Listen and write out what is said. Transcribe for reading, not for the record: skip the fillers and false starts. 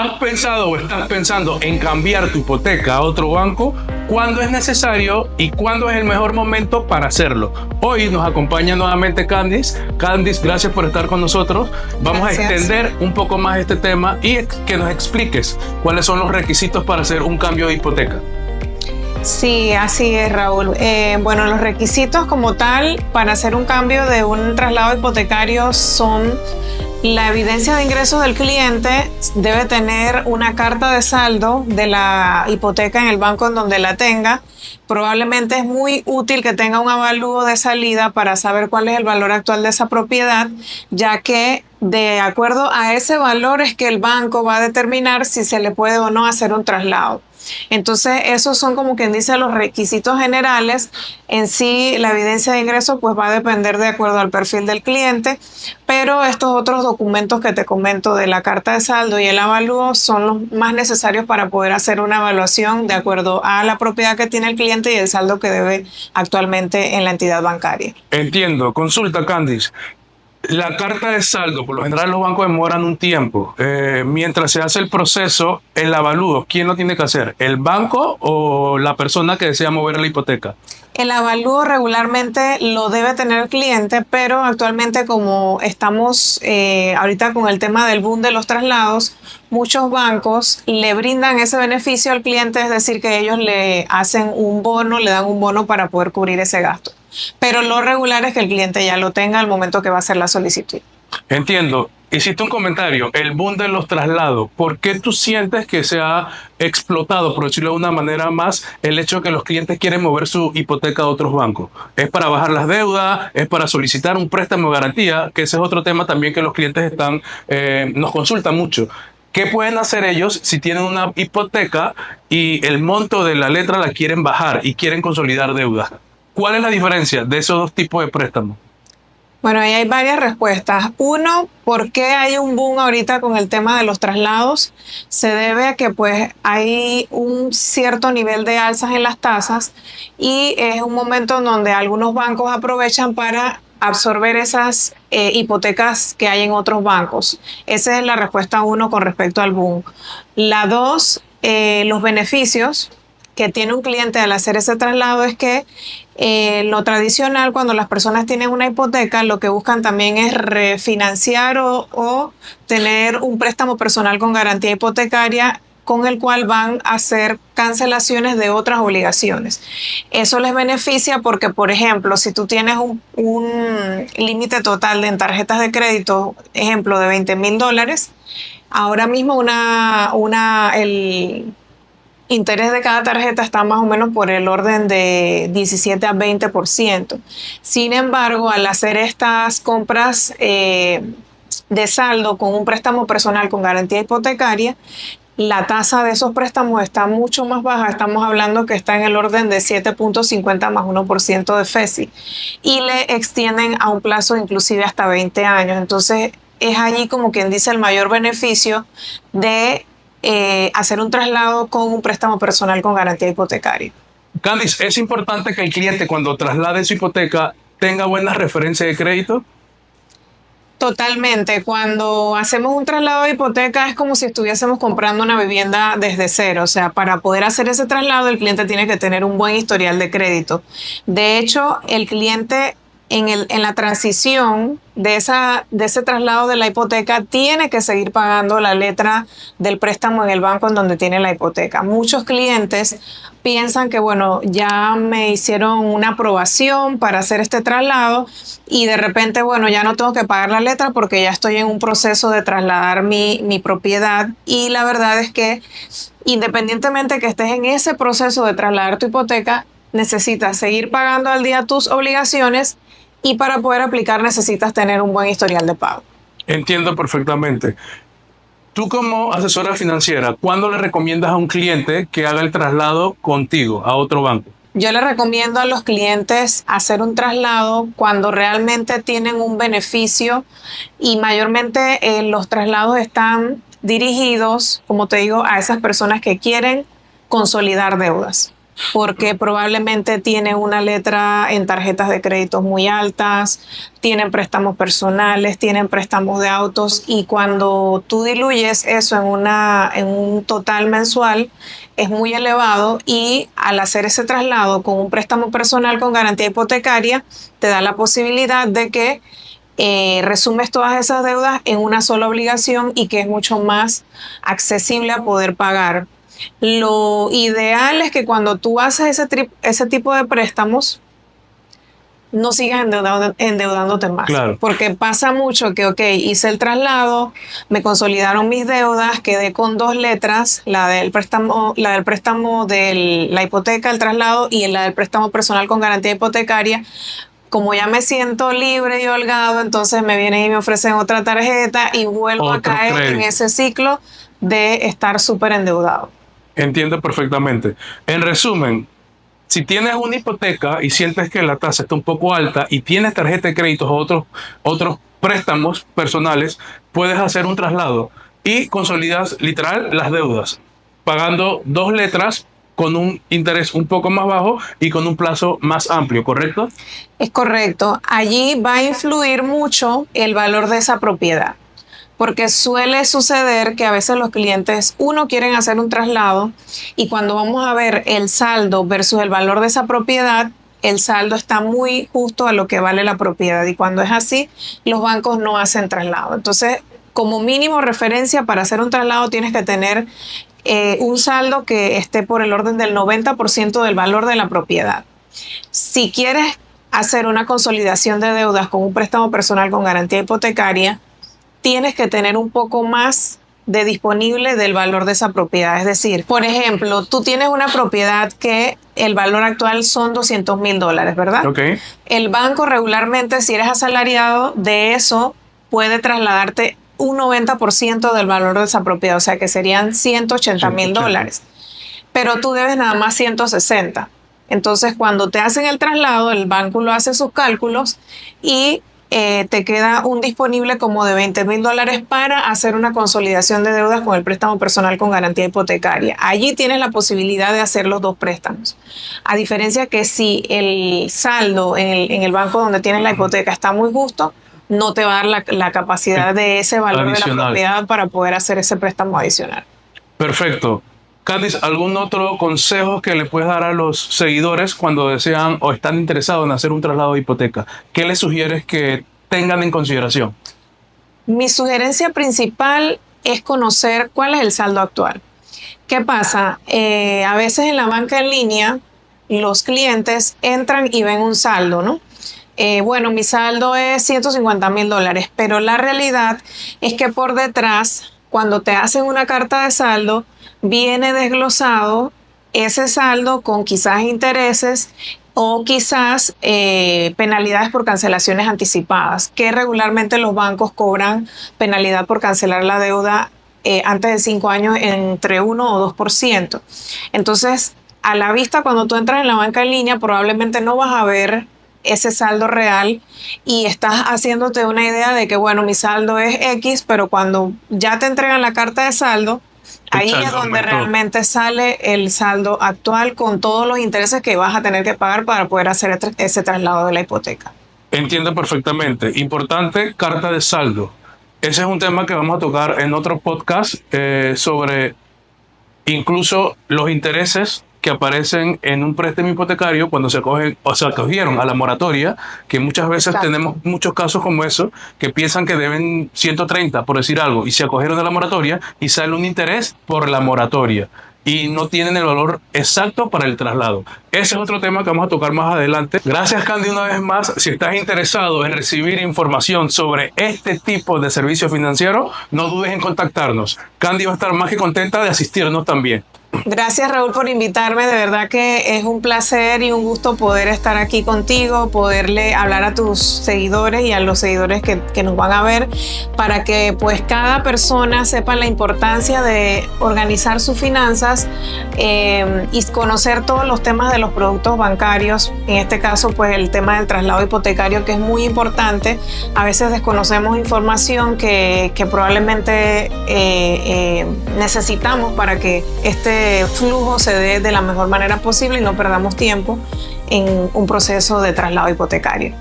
¿Has pensado o estás pensando en cambiar tu hipoteca a otro banco? ¿Cuándo es necesario y cuándo es el mejor momento para hacerlo? Hoy nos acompaña nuevamente Candice. Candice, gracias por estar con nosotros. Vamos a extender un poco más este tema y que nos expliques cuáles son los requisitos para hacer un cambio de hipoteca. Sí, así es, Raúl. Bueno, los requisitos como tal para hacer un cambio de un traslado hipotecario son: la evidencia de ingresos del cliente debe tener una carta de saldo de la hipoteca en el banco en donde la tenga. Probablemente es muy útil que tenga un avalúo de salida para saber cuál es el valor actual de esa propiedad, ya que de acuerdo a ese valor es que el banco va a determinar si se le puede o no hacer un traslado. Entonces, esos son, como quien dice, los requisitos generales. En sí, la evidencia de ingresos pues va a depender de acuerdo al perfil del cliente, pero estos otros documentos que te comento de la carta de saldo y el avalúo son los más necesarios para poder hacer una evaluación de acuerdo a la propiedad que tiene el cliente y el saldo que debe actualmente en la entidad bancaria. Entiendo. Consulta, Candice. La carta de saldo, por lo general los bancos demoran un tiempo. Mientras se hace el proceso, el avalúo, ¿quién lo tiene que hacer? ¿El banco o la persona que desea mover la hipoteca? El avalúo regularmente lo debe tener el cliente, pero actualmente, como estamos ahorita con el tema del boom de los traslados, muchos bancos le brindan ese beneficio al cliente, es decir, que ellos le hacen un bono, le dan un bono para poder cubrir ese gasto. Pero lo regular es que el cliente ya lo tenga al momento que va a hacer la solicitud. Entiendo. Hiciste un comentario, el boom de los traslados. ¿Por qué tú sientes que se ha explotado, por decirlo de una manera más, el hecho de que los clientes quieren mover su hipoteca a otros bancos? ¿Es para bajar las deudas? ¿Es para solicitar un préstamo de garantía? Que ese es otro tema también que los clientes nos consultan mucho. ¿Qué pueden hacer ellos si tienen una hipoteca y el monto de la letra la quieren bajar y quieren consolidar deudas? ¿Cuál es la diferencia de esos dos tipos de préstamos? Bueno, ahí hay varias respuestas. Uno, ¿por qué hay un boom ahorita con el tema de los traslados? Se debe a que pues hay un cierto nivel de alzas en las tasas y es un momento en donde algunos bancos aprovechan para absorber esas hipotecas que hay en otros bancos. Esa es la respuesta uno con respecto al boom. La dos, los beneficios que tiene un cliente al hacer ese traslado es que lo tradicional, cuando las personas tienen una hipoteca, lo que buscan también es refinanciar o tener un préstamo personal con garantía hipotecaria con el cual van a hacer cancelaciones de otras obligaciones. Eso les beneficia porque, por ejemplo, si tú tienes un límite total en tarjetas de crédito, ejemplo, de $20,000, ahora mismo el interés de cada tarjeta está más o menos por el orden de 17 a 20%. Sin embargo, al hacer estas compras de saldo con un préstamo personal con garantía hipotecaria, la tasa de esos préstamos está mucho más baja. Estamos hablando que está en el orden de 7.50 más 1% de FESI y le extienden a un plazo inclusive hasta 20 años. Entonces, es allí, como quien dice, el mayor beneficio de hacer un traslado con un préstamo personal con garantía hipotecaria. Candice, ¿es importante que el cliente cuando traslade su hipoteca tenga buenas referencias de crédito? Totalmente. Cuando hacemos un traslado de hipoteca es como si estuviésemos comprando una vivienda desde cero. O sea, para poder hacer ese traslado el cliente tiene que tener un buen historial de crédito. De hecho, el cliente en la transición de ese traslado de la hipoteca tiene que seguir pagando la letra del préstamo en el banco en donde tiene la hipoteca. Muchos clientes piensan que, bueno, ya me hicieron una aprobación para hacer este traslado y de repente, bueno, ya no tengo que pagar la letra porque ya estoy en un proceso de trasladar mi propiedad. Y la verdad es que, independientemente que estés en ese proceso de trasladar tu hipoteca, necesitas seguir pagando al día tus obligaciones y para poder aplicar necesitas tener un buen historial de pago. Entiendo perfectamente. Tú, como asesora financiera, ¿cuándo le recomiendas a un cliente que haga el traslado contigo a otro banco? Yo le recomiendo a los clientes hacer un traslado cuando realmente tienen un beneficio y mayormente los traslados están dirigidos, como te digo, a esas personas que quieren consolidar deudas. porque probablemente tiene una letra en tarjetas de créditos muy altas, tienen préstamos personales, tienen préstamos de autos, y cuando tú diluyes eso en un total mensual es muy elevado, y al hacer ese traslado con un préstamo personal con garantía hipotecaria te da la posibilidad de que resumes todas esas deudas en una sola obligación y que es mucho más accesible a poder pagar. Lo ideal es que cuando tú haces ese tipo de préstamos, no sigas endeudándote más. Claro. Porque pasa mucho que, ok, hice el traslado, me consolidaron mis deudas, quedé con dos letras, la del préstamo de la hipoteca, el traslado, y la del préstamo personal con garantía hipotecaria. Como ya me siento libre y holgado, entonces me vienen y me ofrecen otra tarjeta y vuelvo a caer crédito en ese ciclo de estar súper endeudado. Entiendo perfectamente. En resumen, si tienes una hipoteca y sientes que la tasa está un poco alta y tienes tarjeta de créditos o otros préstamos personales, puedes hacer un traslado y consolidas literal las deudas, pagando dos letras con un interés un poco más bajo y con un plazo más amplio, ¿correcto? Es correcto. Allí va a influir mucho el valor de esa propiedad, porque suele suceder que a veces los clientes, quieren hacer un traslado, y cuando vamos a ver el saldo versus el valor de esa propiedad, el saldo está muy justo a lo que vale la propiedad, y cuando es así, los bancos no hacen traslado. Entonces, como mínimo referencia para hacer un traslado tienes que tener un saldo que esté por el orden del 90% del valor de la propiedad. Si quieres hacer una consolidación de deudas con un préstamo personal con garantía hipotecaria, tienes que tener un poco más de disponible del valor de esa propiedad. Es decir, por ejemplo, tú tienes una propiedad que el valor actual son $200,000, ¿verdad? Okay. El banco regularmente, si eres asalariado, de eso puede trasladarte un 90% del valor de esa propiedad, o sea que serían $180,000. Pero tú debes nada más 160. Entonces, cuando te hacen el traslado, el banco lo hace sus cálculos y te queda un disponible como de $20,000 para hacer una consolidación de deudas con el préstamo personal con garantía hipotecaria. Allí tienes la posibilidad de hacer los dos préstamos. A diferencia que si el saldo en el banco donde tienes la hipoteca está muy justo, no te va a dar la capacidad de ese valor adicional de la propiedad para poder hacer ese préstamo adicional. Perfecto. Candice, ¿algún otro consejo que le puedes dar a los seguidores cuando desean o están interesados en hacer un traslado de hipoteca? ¿Qué les sugieres que tengan en consideración? Mi sugerencia principal es conocer cuál es el saldo actual. ¿Qué pasa? A veces en la banca en línea los clientes entran y ven un saldo, ¿no? Bueno, mi saldo es $150,000, pero la realidad es que por detrás, cuando te hacen una carta de saldo, viene desglosado ese saldo con quizás intereses o quizás penalidades por cancelaciones anticipadas, que regularmente los bancos cobran penalidad por cancelar la deuda antes de 5 años entre 1 o 2%. Entonces, a la vista, cuando tú entras en la banca en línea, probablemente no vas a ver ese saldo real y estás haciéndote una idea de que, bueno, mi saldo es X, pero cuando ya te entregan la carta de saldo, ahí es donde realmente sale el saldo actual con todos los intereses que vas a tener que pagar para poder hacer ese traslado de la hipoteca. Entiendo perfectamente. Importante, carta de saldo. Ese es un tema que vamos a tocar en otro podcast sobre incluso los intereses que aparecen en un préstamo hipotecario cuando se acogen o se acogieron a la moratoria, que muchas veces Exacto. tenemos muchos casos como eso, que piensan que deben 130 por decir algo y se acogieron a la moratoria y sale un interés por la moratoria y no tienen el valor exacto para el traslado. Ese es otro tema que vamos a tocar más adelante. Gracias, Candy, una vez más. Si estás interesado en recibir información sobre este tipo de servicios financieros, no dudes en contactarnos. Candy va a estar más que contenta de asistirnos también. Gracias, Raúl, por invitarme. De verdad que es un placer y un gusto poder estar aquí contigo, poderle hablar a tus seguidores y a los seguidores que nos van a ver, para que pues cada persona sepa la importancia de organizar sus finanzas y conocer todos los temas de los productos bancarios. En este caso, pues el tema del traslado hipotecario, que es muy importante. A veces desconocemos información que probablemente necesitamos para que este ese flujo se dé de la mejor manera posible y no perdamos tiempo en un proceso de traslado hipotecario.